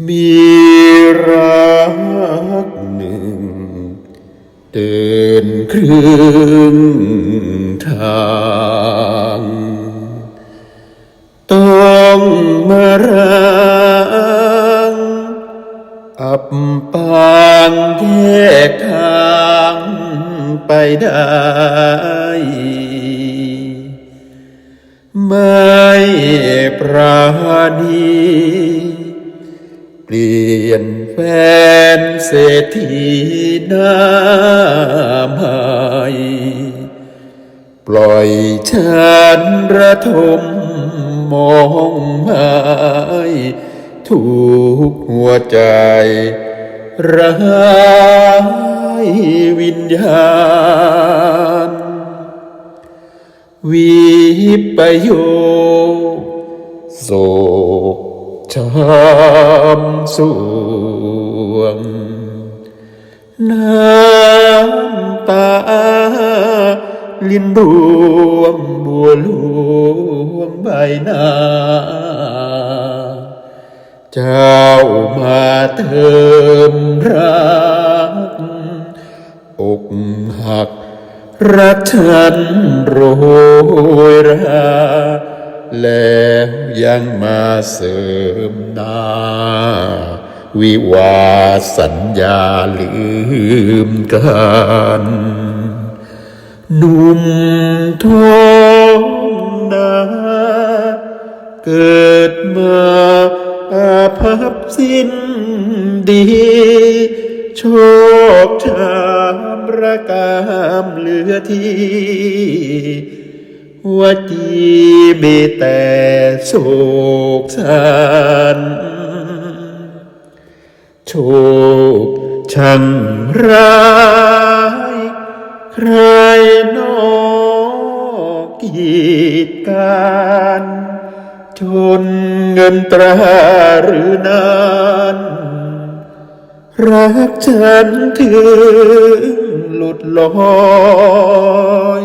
มีรักหนึ่งเดินครึ่งทางต้องมารังอับปางแยกทางไปได้ไม่ปราณีเปลี่ยนแฟนเศรษฐีหน้าใหม่ปล่อยฉันระทมมองไม้ทุกหัวใจร้ายวิญญาณวิปโยคโศกช้ำสวงน้ำตาลิ้นรวมบัวหลวงใบหน้าเจ้ามาเติมรักอกหักรักฉันโรยราแล้วยังมาเสริมหน้าวิวาสัญญาลืมกันหนุ่มท้องนาเกิดมาอาภัพสิ้นดีโชคชามระกามเหลือที่หัวจีมีแต่โศกสันโชคช่างร้ายใครนอกกีดกันจนเงินตราหรือนานรักฉันถึงหลุดลอย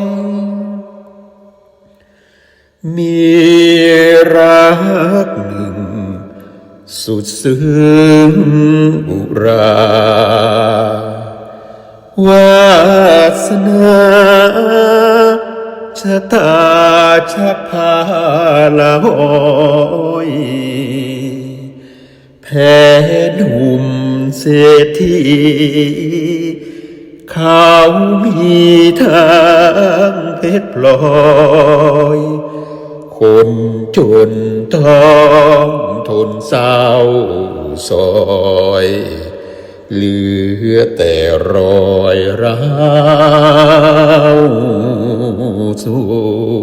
มีรักหนึ่งสุดซึ้งอุราวาสนาชะตาชักพาละหอยแพ้หนุ่มเศรษฐีเขามีทางเพชรพลอยคนจนต้องทนเศร้าซอยเหลือแต่รอยร้าวสว